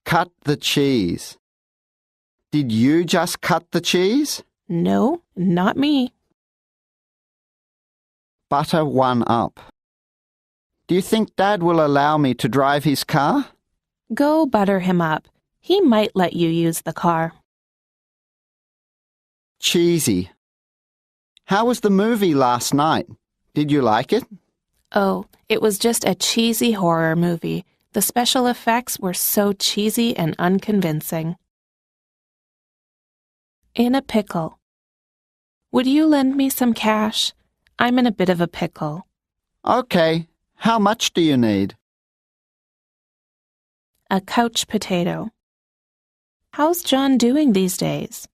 Cut the cheese. Did you just cut the cheese? No, not me. Butter one up. Do you think Dad will allow me to drive his car? Go butter him up. He might let you use the car. Cheesy. How was the movie last night? Did you like it? Oh, it was just a cheesy horror movie. The special effects were so cheesy and unconvincing. In a pickle. Would you lend me some cash? I'm in a bit of a pickle. Okay. How much do you need? A couch potato. How's John doing these days?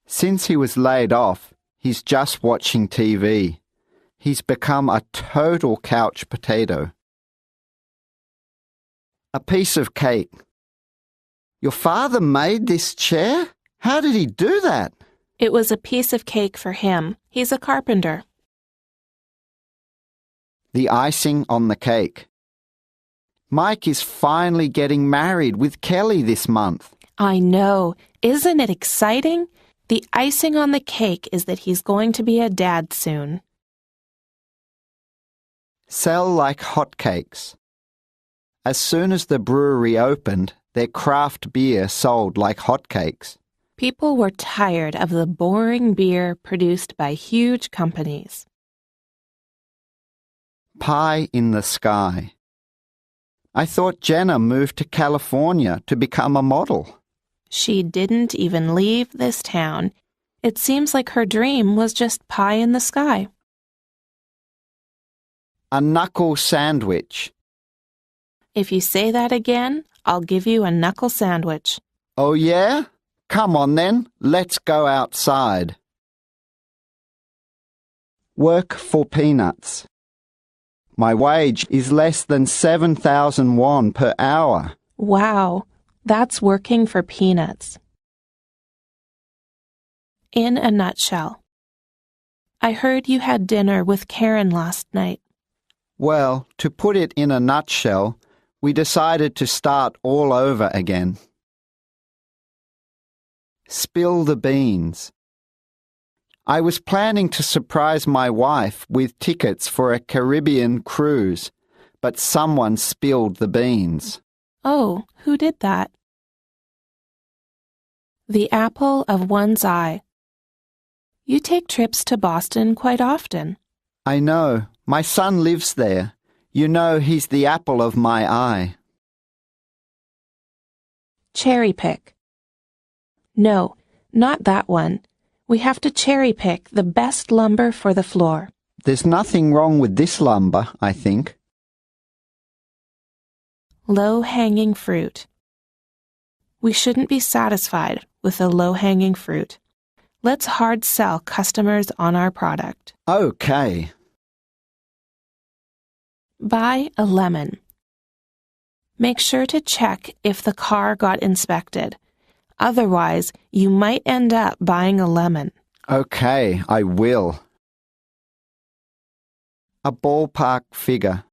Since he was laid off, he's just watching TV. He's become a total couch potato. A piece of cake. Your father made this chair? How did he do that? It was a piece of cake for him. He's a carpenter. The icing on the cake. Mike is finally getting married with Kelly this month. I know. Isn't it exciting? The icing on the cake is that he's going to be a dad soon. Sell like hotcakes. As soon as the brewery opened, their craft beer sold like hotcakes. People were tired of the boring beer produced by huge companies. Pie in the sky. I thought Jenna moved to California to become a model. She didn't even leave this town. It seems like her dream was just pie in the sky. A knuckle sandwich. If you say that again, I'll give you a knuckle sandwich. Oh yeah? Come on then, let's go outside. Work for peanuts. My wage is less than 7,000 won per hour. Wow, that's working for peanuts. In a nutshell. I heard you had dinner with Karen last night. Well, to put it in a nutshell, we decided to start all over again. Spill the beans. I was planning to surprise my wife with tickets for a Caribbean cruise, but someone spilled the beans. Oh, who did that? The apple of one's eye. You take trips to Boston quite often. I know. My son lives there. You know he's the apple of my eye. Cherry pick. No, not that one. We have to cherry pick the best lumber for the floor. There's nothing wrong with this lumber, I think. Low-hanging fruit. We shouldn't be satisfied with the low-hanging fruit. Let's hard sell customers on our product. Okay. Buy a lemon. Make sure to check if the car got inspected. Otherwise, you might end up buying a lemon. Okay, I will. A ballpark figure.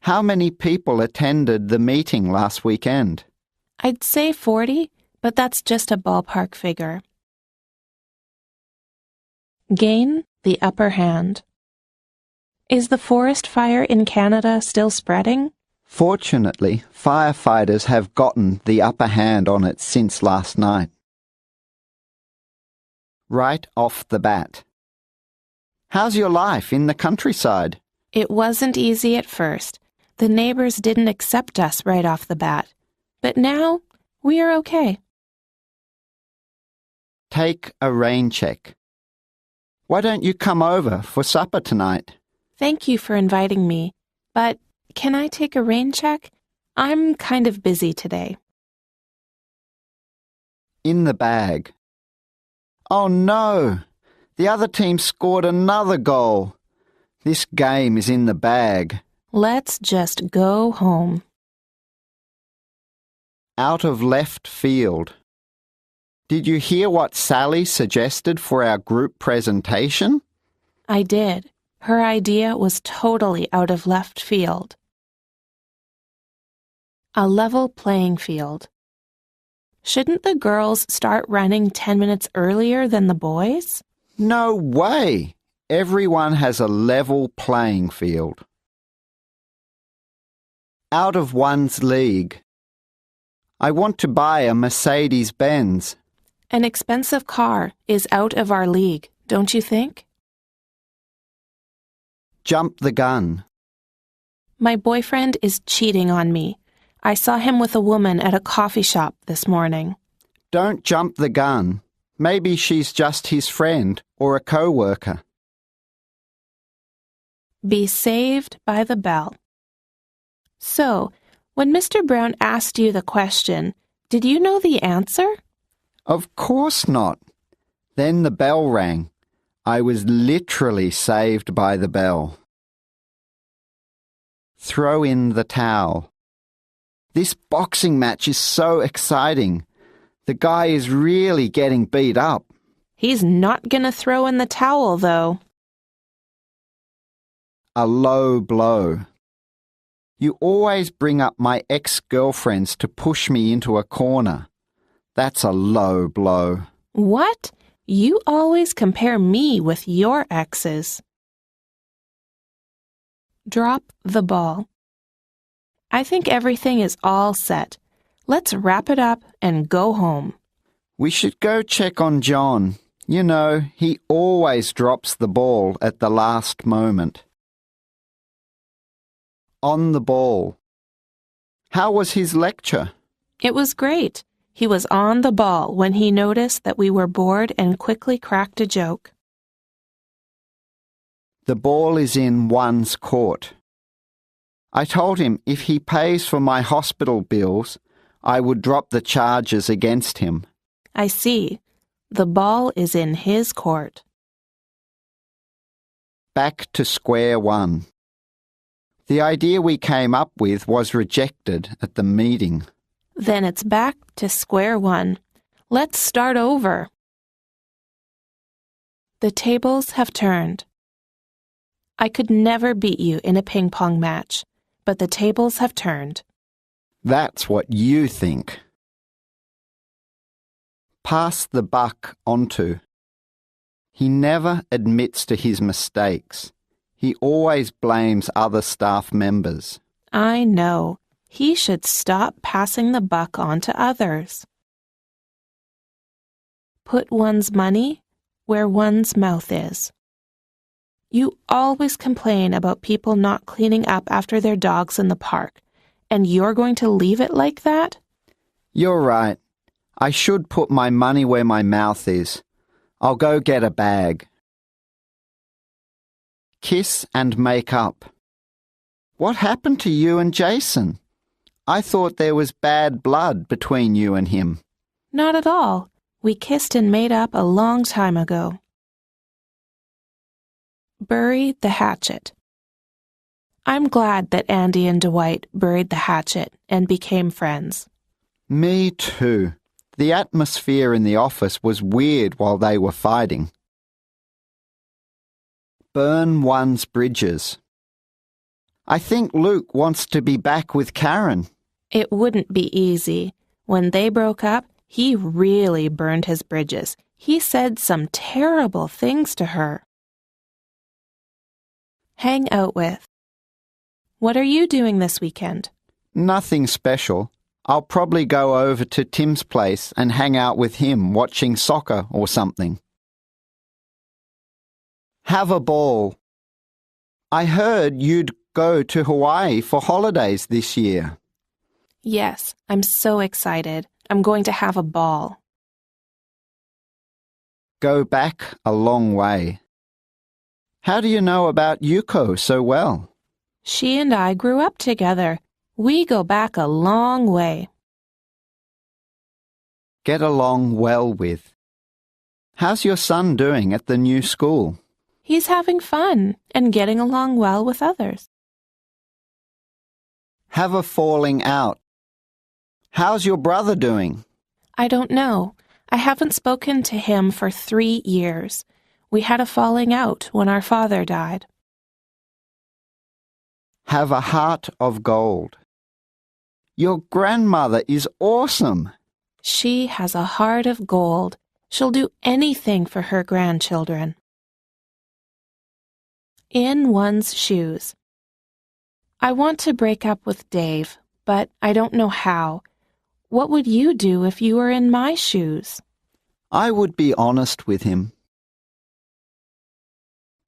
How many people attended the meeting last weekend? I'd say 40, but that's just a ballpark figure. Gain the upper hand. Is the forest fire in Canada still spreading? Fortunately, firefighters have gotten the upper hand on it since last night. Right off the bat. How's your life in the countryside? It wasn't easy at first. The neighbors didn't accept us right off the bat. But now, we are okay. Take a rain check. Why don't you come over for supper tonight? Thank you for inviting me, but can I take a rain check? I'm kind of busy today. In the bag. Oh no! The other team scored another goal. This game is in the bag. Let's just go home. Out of left field. Did you hear what Sally suggested for our group presentation? I did. Her idea was totally out of left field. A level playing field. Shouldn't the girls start running 10 minutes earlier than the boys? No way! Everyone has a level playing field. Out of one's league. I want to buy a Mercedes-Benz. An expensive car is out of our league, don't you think? Jump the gun. My boyfriend is cheating on me. I saw him with a woman at a coffee shop this morning. Don't jump the gun. Maybe she's just his friend or a co-worker. Be saved by the bell. So, when Mr. Brown asked you the question, did you know the answer? Of course not. Then the bell rang. I was literally saved by the bell. Throw in the towel. This boxing match is so exciting. The guy is really getting beat up. He's not going to throw in the towel, though. A low blow. You always bring up my ex-girlfriends to push me into a corner. That's a low blow. What? You always compare me with your exes. Drop the ball. I think everything is all set. Let's wrap it up and go home. We should go check on John. You know, he always drops the ball at the last moment. On the ball. How was his lecture? It was great. He was on the ball when he noticed that we were bored and quickly cracked a joke. The ball is in one's court. I told him if he pays for my hospital bills, I would drop the charges against him. I see. The ball is in his court. Back to square one. The idea we came up with was rejected at the meeting. Then it's back to square one. Let's start over. The tables have turned. I could never beat you in a ping pong match, but the tables have turned. That's what you think. Pass the buck onto. He never admits to his mistakes. He always blames other staff members. I know. He should stop passing the buck on to others. Put one's money where one's mouth is. You always complain about people not cleaning up after their dogs in the park, and you're going to leave it like that? You're right. I should put my money where my mouth is. I'll go get a bag. Kiss and make up. What happened to you and Jason? I thought there was bad blood between you and him. Not at all. We kissed and made up a long time ago. Bury the hatchet. I'm glad that Andy and Dwight buried the hatchet and became friends. Me too. The atmosphere in the office was weird while they were fighting. Burn one's bridges. I think Luke wants to be back with Karen. It wouldn't be easy. When they broke up, he really burned his bridges. He said some terrible things to her. Hang out with. What are you doing this weekend? Nothing special. I'll probably go over to Tim's place and hang out with him watching soccer or something. Have a ball. I heard you'd go to Hawaii for holidays this year. Yes, I'm so excited. I'm going to have a ball. Go back a long way. How do you know about Yuko so well? She and I grew up together. We go back a long way. Get along well with. How's your son doing at the new school? He's having fun and getting along well with others. Have a falling out. How's your brother doing? I don't know. I haven't spoken to him for 3 years. We had a falling out when our father died. Have a heart of gold. Your grandmother is awesome. She has a heart of gold. She'll do anything for her grandchildren. In one's shoes. I want to break up with Dave, but I don't know how. What would you do if you were in my shoes? I would be honest with him.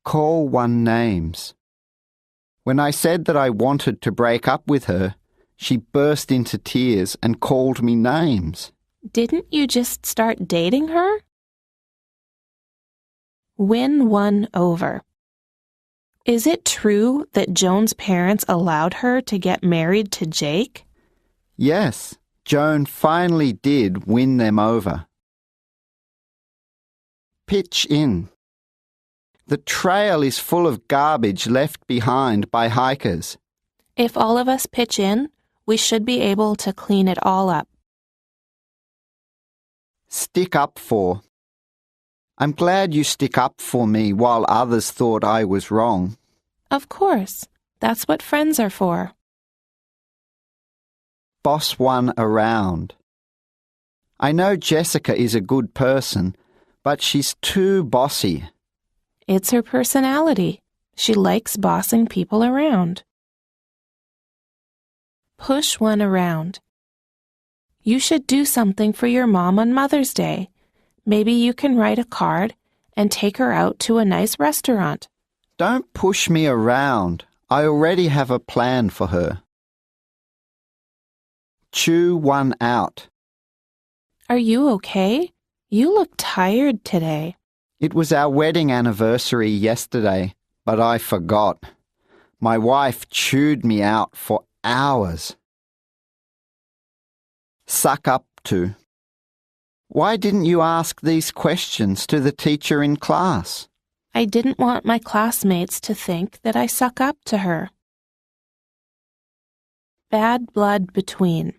Call one names. When I said that I wanted to break up with her, she burst into tears and called me names. Didn't you just start dating her? Win one over. Is it true that Joan's parents allowed her to get married to Jake? Yes, Joan finally did win them over. Pitch in. The trail is full of garbage left behind by hikers. If all of us pitch in, we should be able to clean it all up. Stick up for. I'm glad you stick up for me while others thought I was wrong. Of course. That's what friends are for. Boss one around. I know Jessica is a good person, but she's too bossy. It's her personality. She likes bossing people around. Push one around. You should do something for your mom on Mother's Day. Maybe you can write a card and take her out to a nice restaurant. Don't push me around. I already have a plan for her. Chew one out. Are you okay? You look tired today. It was our wedding anniversary yesterday, but I forgot. My wife chewed me out for hours. Suck up to. Why didn't you ask these questions to the teacher in class? I didn't want my classmates to think that I suck up to her. Bad blood between.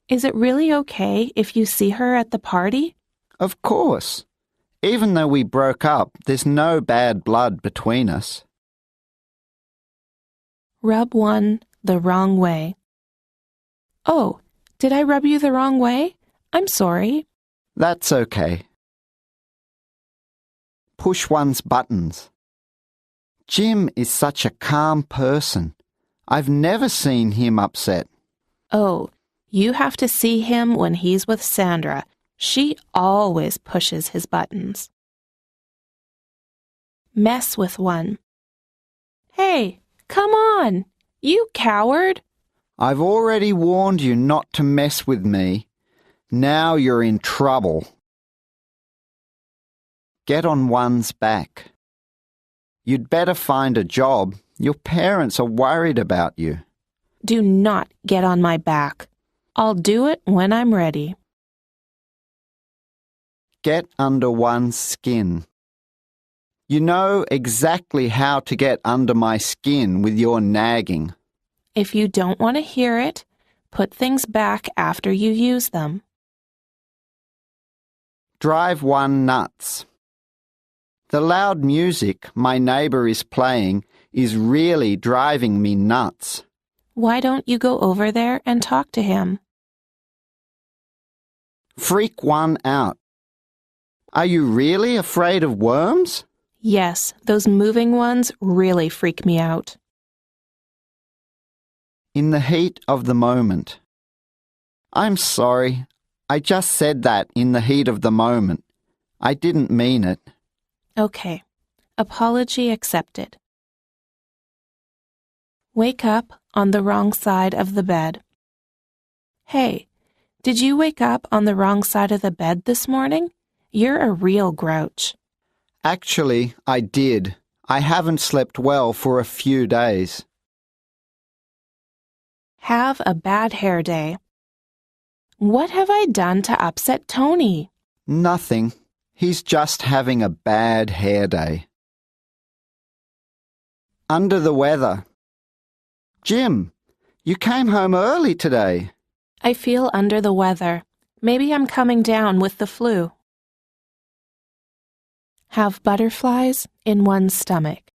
Is it really okay if you see her at the party? Of course. Even though we broke up, there's no bad blood between us. Rub one the wrong way. Oh, did I rub you the wrong way? I'm sorry. That's okay. Push one's buttons. Jim is such a calm person. I've never seen him upset. Oh, you have to see him when he's with Sandra. She always pushes his buttons. Mess with one. Hey, come on, you coward. I've already warned you not to mess with me. Now you're in trouble. Get on one's back. You'd better find a job. Your parents are worried about you. Do not get on my back. I'll do it when I'm ready. Get under one's skin. You know exactly how to get under my skin with your nagging. If you don't want to hear it, put things back after you use them. Drive one nuts. The loud music my neighbour is playing is really driving me nuts. Why don't you go over there and talk to him? Freak one out. Are you really afraid of worms? Yes, those moving ones really freak me out. In the heat of the moment. I'm sorry. I just said that in the heat of the moment. I didn't mean it. Okay. Apology accepted. Wake up on the wrong side of the bed. Hey, did you wake up on the wrong side of the bed this morning? You're a real grouch. Actually, I did. I haven't slept well for a few days. Have a bad hair day. What have I done to upset Tony? Nothing. He's just having a bad hair day. Under the weather. Jim, you came home early today. I feel under the weather. Maybe I'm coming down with the flu. Have butterflies in one's stomach.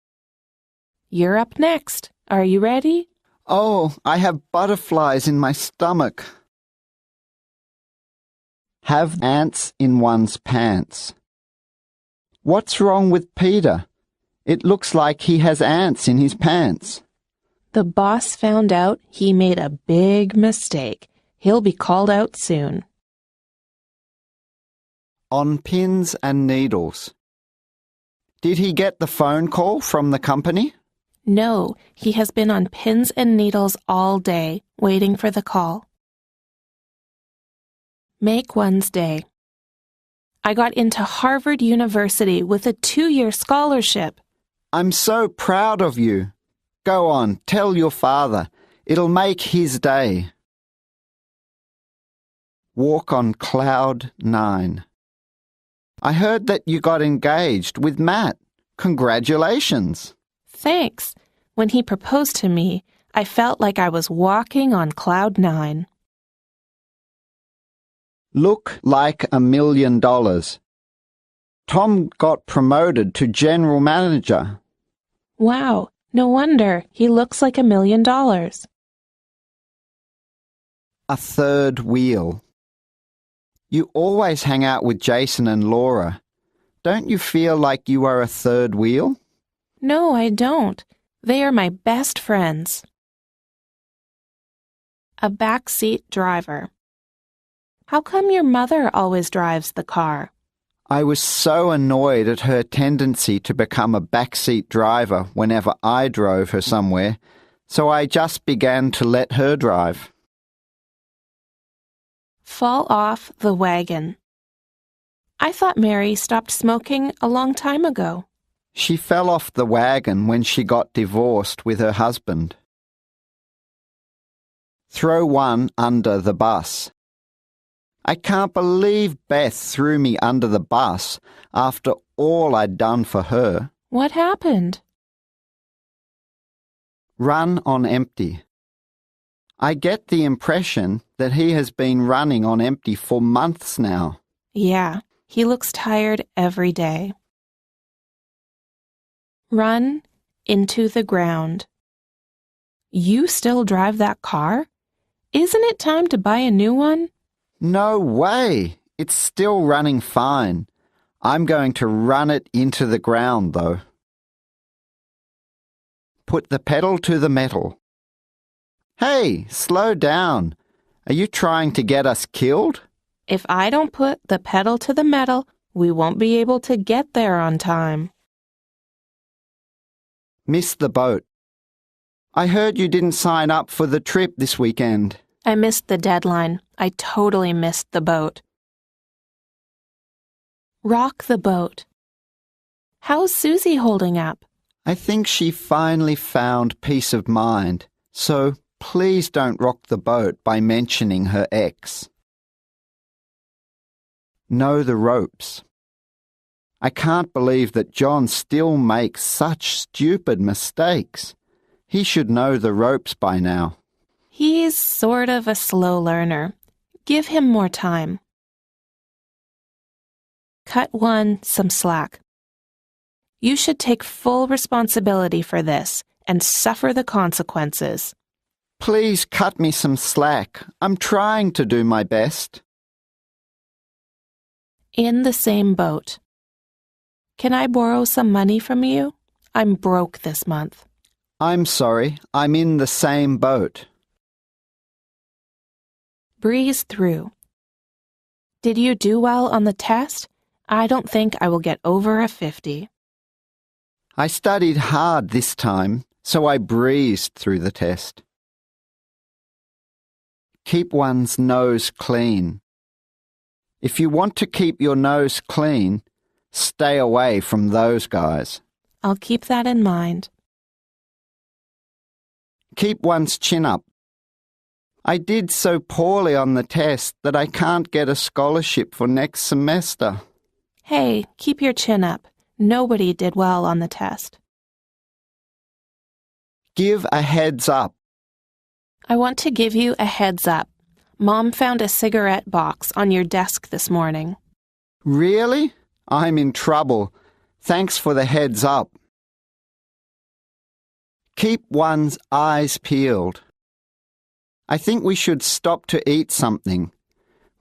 You're up next. Are you ready? Oh, I have butterflies in my stomach. Have ants in one's pants. What's wrong with Peter? It looks like he has ants in his pants. The boss found out he made a big mistake. He'll be called out soon. On pins and needles. Did he get the phone call from the company? No, he has been on pins and needles all day, waiting for the call. Make one's day. I got into Harvard University with a 2-year scholarship. I'm so proud of you. Go on, tell your father. It'll make his day. Walk on cloud 9. I heard that you got engaged with Matt. Congratulations. Thanks. When he proposed to me, I felt like I was walking on cloud 9. Look like $1 million. Tom got promoted to general manager. Wow, no wonder he looks like $1 million. A third wheel. You always hang out with Jason and Laura. Don't you feel like you are a third wheel? No, I don't. They are my best friends. A backseat driver. How come your mother always drives the car? I was so annoyed at her tendency to become a backseat driver whenever I drove her somewhere, so I just began to let her drive. Fall off the wagon. I thought Mary stopped smoking a long time ago. She fell off the wagon when she got divorced with her husband. Throw one under the bus. I can't believe Beth threw me under the bus after all I'd done for her. What happened? Run on empty. I get the impression that he has been running on empty for months now. Yeah, he looks tired every day. Run into the ground. You still drive that car? Isn't it time to buy a new one? No way! It's still running fine. I'm going to run it into the ground, though. Put the pedal to the metal. Hey, slow down. Are you trying to get us killed? If I don't put the pedal to the metal, we won't be able to get there on time. Miss the boat. I heard you didn't sign up for the trip this weekend. I missed the deadline. I totally missed the boat. Rock the boat. How's Susie holding up? I think she finally found peace of mind, so please don't rock the boat by mentioning her ex. Know the ropes. I can't believe that John still makes such stupid mistakes. He should know the ropes by now. He's sort of a slow learner. Give him more time. Cut one some slack. You should take full responsibility for this and suffer the consequences. Please cut me some slack. I'm trying to do my best. In the same boat. Can I borrow some money from you? I'm broke this month. I'm sorry, I'm in the same boat. Breeze through. Did you do well on the test? I don't think I will get over a 50. I studied hard this time, so I breezed through the test. Keep one's nose clean. If you want to keep your nose clean, stay away from those guys. I'll keep that in mind. Keep one's chin up. I did so poorly on the test that I can't get a scholarship for next semester. Hey, keep your chin up. Nobody did well on the test. Give a heads up. I want to give you a heads up. Mom found a cigarette box on your desk this morning. Really? I'm in trouble. Thanks for the heads up. Keep one's eyes peeled. I think we should stop to eat something.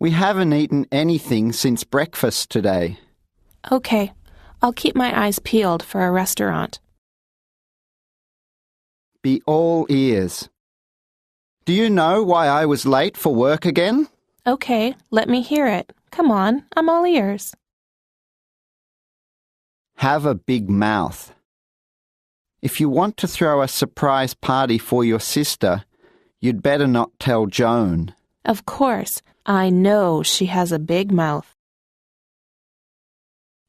We haven't eaten anything since breakfast today. Okay, I'll keep my eyes peeled for a restaurant. Be all ears. Do you know why I was late for work again? Okay, let me hear it. Come on, I'm all ears. Have a big mouth. If you want to throw a surprise party for your sister, you'd better not tell Joan. Of course, I know she has a big mouth.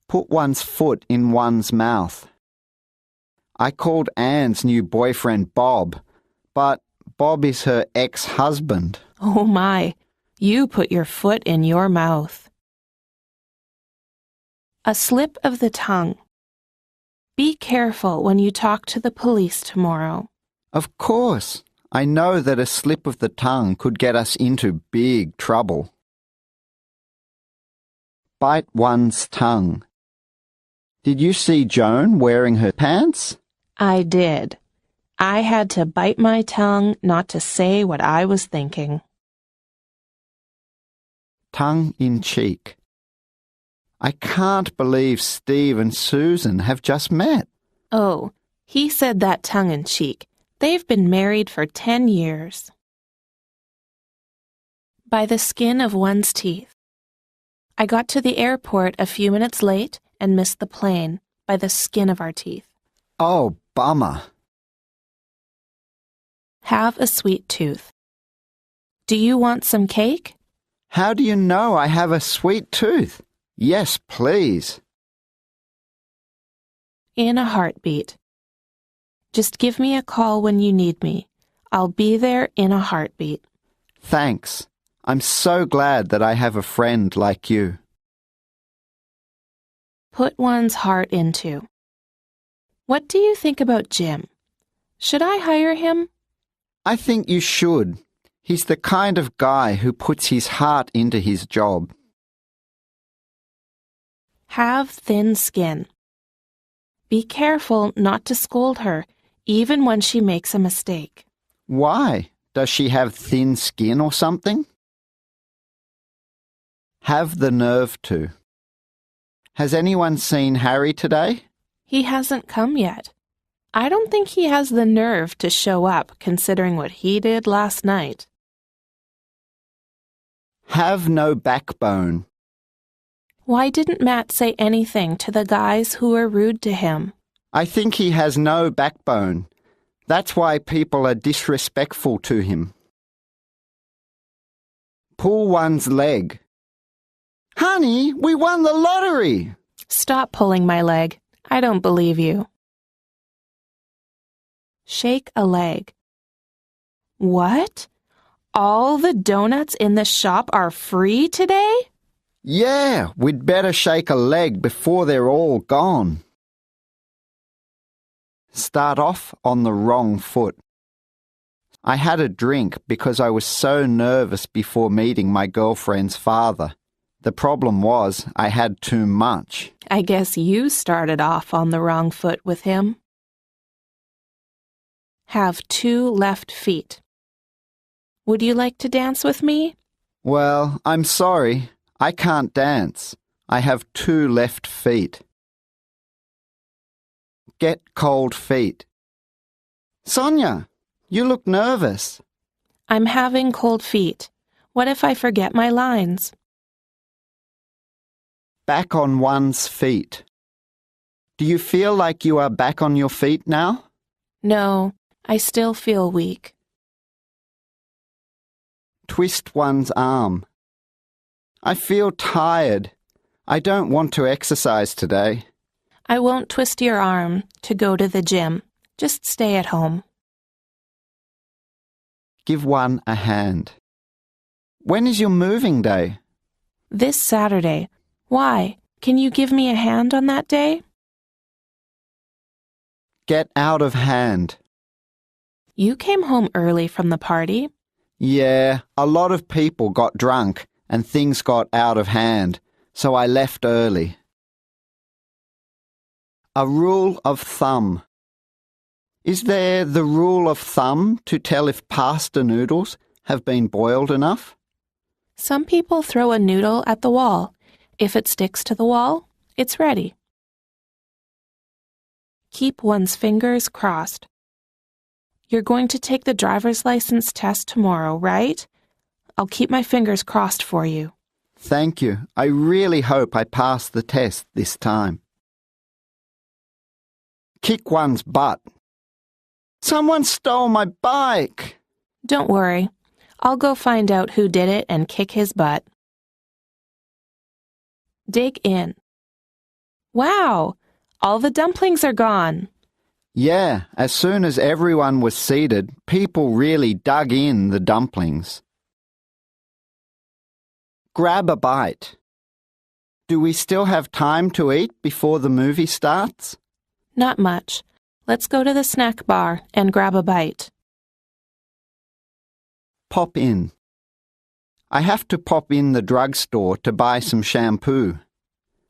Put one's foot in one's mouth. I called Anne's new boyfriend Bob, but Bob is her ex-husband. Oh my, you put your foot in your mouth. A slip of the tongue. Be careful when you talk to the police tomorrow. Of course, I know that a slip of the tongue could get us into big trouble. Bite one's tongue. Did you see Joan wearing her pants? I did. I had to bite my tongue not to say what I was thinking. Tongue in cheek. I can't believe Steve and Susan have just met. Oh, he said that tongue in cheek. They've been married for 10 years. By the skin of one's teeth. I got to the airport a few minutes late and missed the plane by the skin of our teeth. Oh, bummer. Have a sweet tooth. Do you want some cake? How do you know I have a sweet tooth? Yes, please. In a heartbeat. Just give me a call when you need me. I'll be there in a heartbeat. Thanks. I'm so glad that I have a friend like you. Put one's heart into. What do you think about Jim? Should I hire him? I think you should. He's the kind of guy who puts his heart into his job. Have thin skin. Be careful not to scold her, even when she makes a mistake. Why? Does she have thin skin or something? Have the nerve to. Has anyone seen Harry today? He hasn't come yet. I don't think he has the nerve to show up considering what he did last night. Have no backbone. Why didn't Matt say anything to the guys who were rude to him? I think he has no backbone. That's why people are disrespectful to him. Pull one's leg. Honey, we won the lottery! Stop pulling my leg. I don't believe you. Shake a leg. What? All the donuts in the shop are free today? Yeah, we'd better shake a leg before they're all gone. Start off on the wrong foot. I had a drink because I was so nervous before meeting my girlfriend's father. The problem was I had too much. I guess you started off on the wrong foot with him. Have 2 left feet. Would you like to dance with me? Well, I'm sorry. I can't dance. I have 2 left feet. Get cold feet. Sonia, you look nervous. I'm having cold feet. What if I forget my lines? Back on one's feet. Do you feel like you are back on your feet now? No, I still feel weak. Twist one's arm. I feel tired. I don't want to exercise today. I won't twist your arm to go to the gym. Just stay at home. Give one a hand. When is your moving day? This Saturday. Why? Can you give me a hand on that day? Get out of hand. You came home early from the party. Yeah, a lot of people got drunk and things got out of hand, so I left early. A rule of thumb. Is there the rule of thumb to tell if pasta noodles have been boiled enough? Some people throw a noodle at the wall. If it sticks to the wall, it's ready. Keep one's fingers crossed. You're going to take the driver's license test tomorrow, right? I'll keep my fingers crossed for you. Thank you. I really hope I pass the test this time. Kick one's butt. Someone stole my bike. Don't worry. I'll go find out who did it and kick his butt. Dig in. Wow! All the dumplings are gone. Yeah, as soon as everyone was seated, people really dug in the dumplings. Grab a bite. Do we still have time to eat before the movie starts? Not much. Let's go to the snack bar and grab a bite. Pop in. I have to pop in the drugstore to buy some shampoo.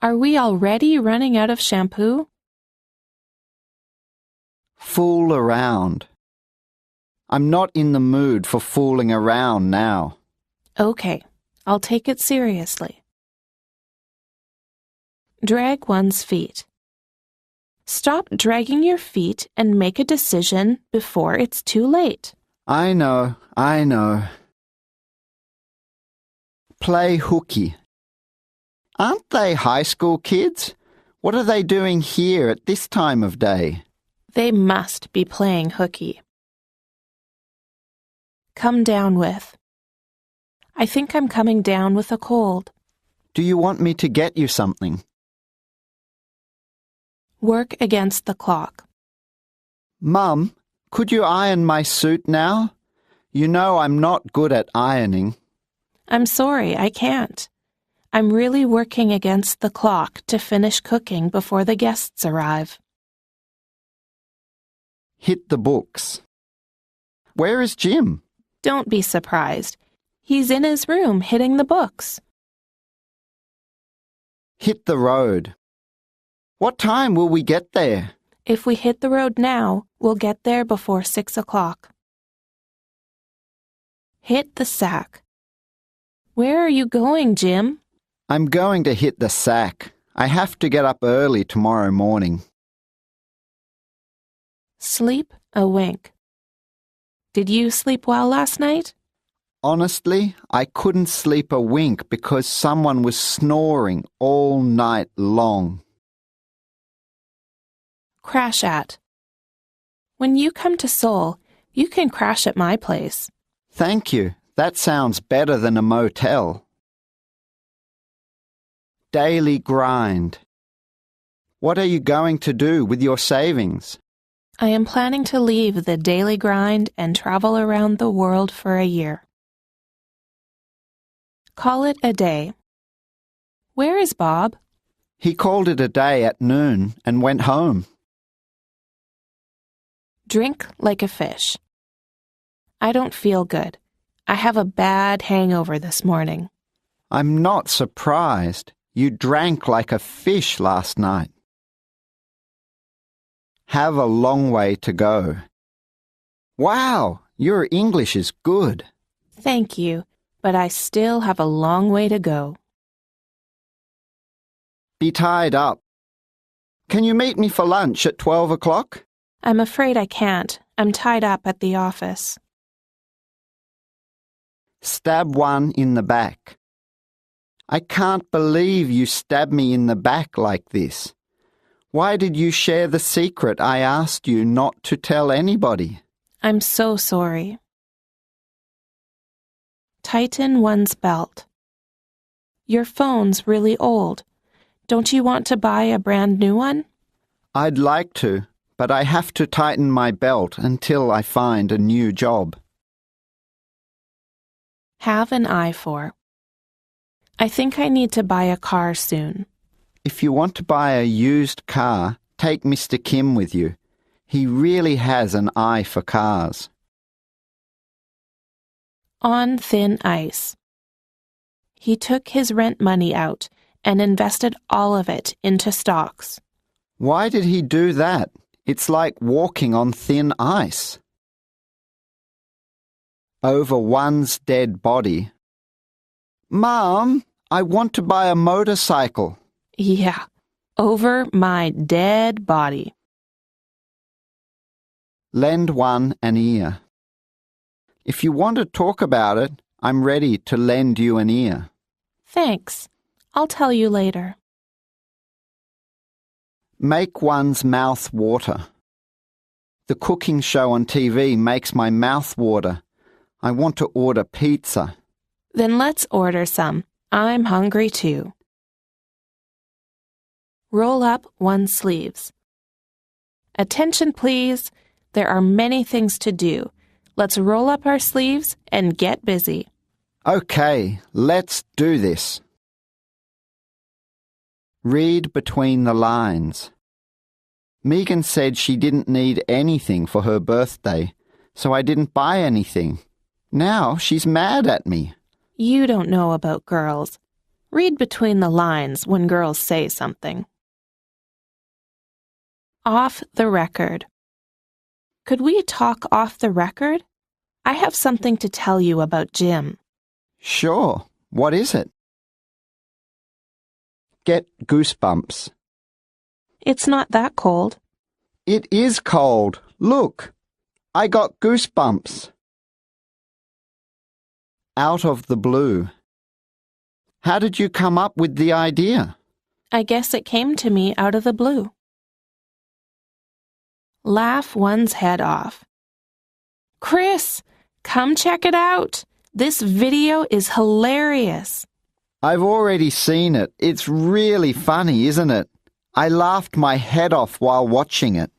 Are we already running out of shampoo? Fool around. I'm not in the mood for fooling around now. Okay, I'll take it seriously. Drag one's feet. Stop dragging your feet and make a decision before it's too late. I know. Play hooky. Aren't they high school kids? What are they doing here at this time of day? They must be playing hooky. Come down with. I think I'm coming down with a cold. Do you want me to get you something? Work against the clock. Mum, could you iron my suit now? You know I'm not good at ironing. I'm sorry, I can't. I'm really working against the clock to finish cooking before the guests arrive. Hit the books. Where is Jim? Don't be surprised. He's in his room hitting the books. Hit the road. What time will we get there? If we hit the road now, we'll get there before 6 o'clock. Hit the sack. Where are you going, Jim? I'm going to hit the sack. I have to get up early tomorrow morning. Sleep a wink. Did you sleep well last night? Honestly, I couldn't sleep a wink because someone was snoring all night long. Crash at. When you come to Seoul, you can crash at my place. Thank you. That sounds better than a motel. Daily grind. What are you going to do with your savings? I am planning to leave the daily grind and travel around the world for a year. Call it a day. Where is Bob? He called it a day at noon and went home. Drink like a fish. I don't feel good. I have a bad hangover this morning. I'm not surprised. You drank like a fish last night. Have a long way to go. Wow, your English is good. Thank you, but I still have a long way to go. Be tied up. Can you meet me for lunch at 12 o'clock? I'm afraid I can't. I'm tied up at the office. Stab one in the back. I can't believe you stabbed me in the back like this. Why did you share the secret I asked you not to tell anybody? I'm so sorry. Tighten one's belt. Your phone's really old. Don't you want to buy a brand new one? I'd like to, but I have to tighten my belt until I find a new job. Have an eye for. I think I need to buy a car soon. If you want to buy a used car, take Mr. Kim with you. He really has an eye for cars. On thin ice. He took his rent money out and invested all of it into stocks. Why did he do that? It's like walking on thin ice. Over one's dead body. Mom, I want to buy a motorcycle. Yeah, over my dead body. Lend one an ear. If you want to talk about it, I'm ready to lend you an ear. Thanks. I'll tell you later. Make one's mouth water. The cooking show on TV makes my mouth water. I want to order pizza. Then let's order some. I'm hungry too. Roll up one's sleeves. Attention, please. There are many things to do. Let's roll up our sleeves and get busy. Okay, let's do this. Read between the lines. Megan said she didn't need anything for her birthday, so I didn't buy anything. Now she's mad at me. You don't know about girls. Read between the lines when girls say something. Off the record. Could we talk off the record? I have something to tell you about Jim. Sure. What is it? Get goosebumps. It's not that cold. It is cold. Look, I got goosebumps. Out of the blue. How did you come up with the idea? I guess it came to me out of the blue. Laugh one's head off. Chris, come check it out. This video is hilarious. I've already seen it. It's really funny, isn't it? I laughed my head off while watching it.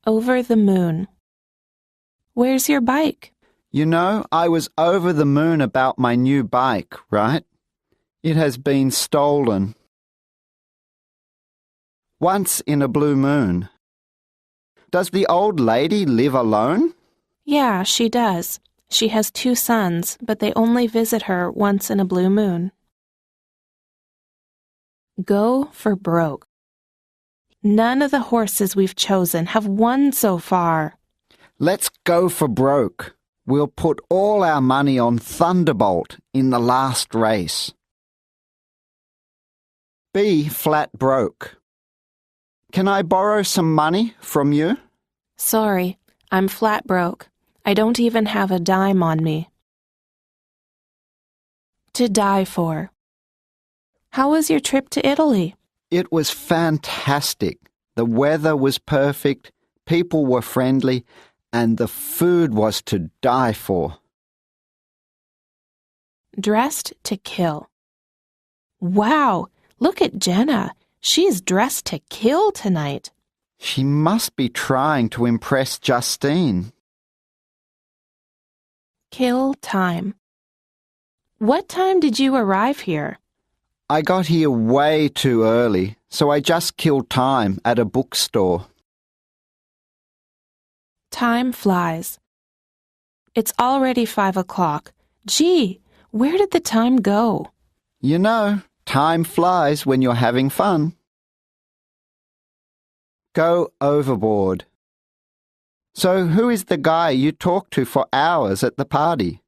Over the moon. Where's your bike? You know, I was over the moon about my new bike, right? It has been stolen. Once in a blue moon. Does the old lady live alone? Yeah, she does. She has 2 sons, but they only visit her once in a blue moon. Go for broke. None of the horses we've chosen have won so far. Let's go for broke. We'll put all our money on Thunderbolt in the last race. Be flat broke. Can I borrow some money from you? Sorry, I'm flat broke. I don't even have a dime on me. To die for. How was your trip to Italy? It was fantastic. The weather was perfect, people were friendly, and the food was to die for. Dressed to kill. Wow, look at Jenna. She's dressed to kill tonight. She must be trying to impress Justine. Kill time. What time did you arrive here? I got here way too early, so I just killed time at a bookstore. Time flies. It's already 5 o'clock. Gee, where did the time go? You know, time flies when you're having fun. Go overboard. So who is the guy you talked to for hours at the party?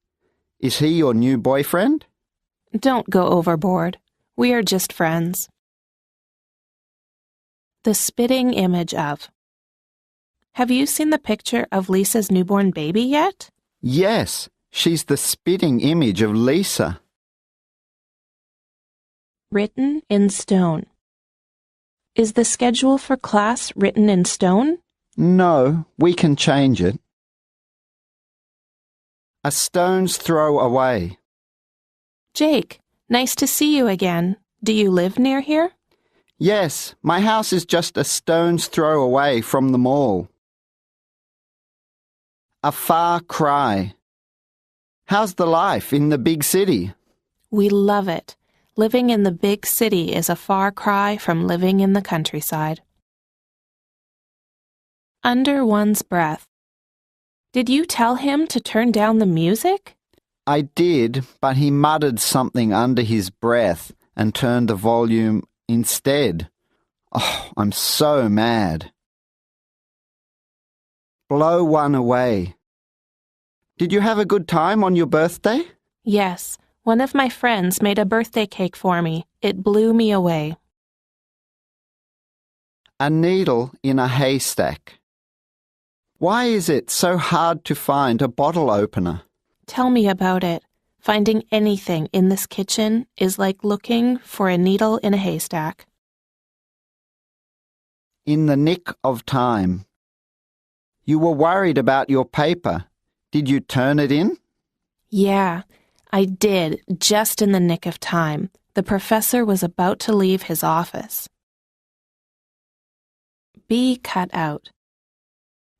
Is he your new boyfriend? Don't go overboard. We are just friends. The spitting image of. Have you seen the picture of Lisa's newborn baby yet? Yes, she's the spitting image of Lisa. Written in stone. Is the schedule for class written in stone? No, we can change it. A stone's throw away. Jake, nice to see you again. Do you live near here? Yes, my house is just a stone's throw away from the mall. A far cry. How's the life in the big city? We love it. Living in the big city is a far cry from living in the countryside. Under one's breath. Did you tell him to turn down the music? I did, but he muttered something under his breath and turned the volume instead. Oh, I'm so mad. Blow one away. Did you have a good time on your birthday? Yes, one of my friends made a birthday cake for me. It blew me away. A needle in a haystack. Why is it so hard to find a bottle opener? Tell me about it. Finding anything in this kitchen is like looking for a needle in a haystack. In the nick of time. You were worried about your paper. Did you turn it in? Yeah, I did, just in the nick of time. The professor was about to leave his office. Be cut out.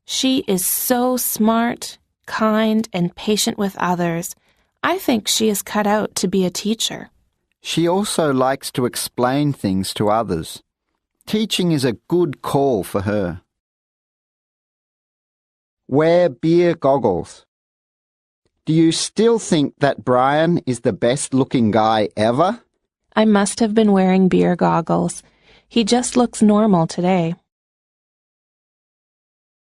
She is so smart, kind, and patient with others. I think she is cut out to be a teacher. She also likes to explain things to others. Teaching is a good call for her. Wear beer goggles. Do you still think that Brian is the best-looking guy ever? I must have been wearing beer goggles. He just looks normal today.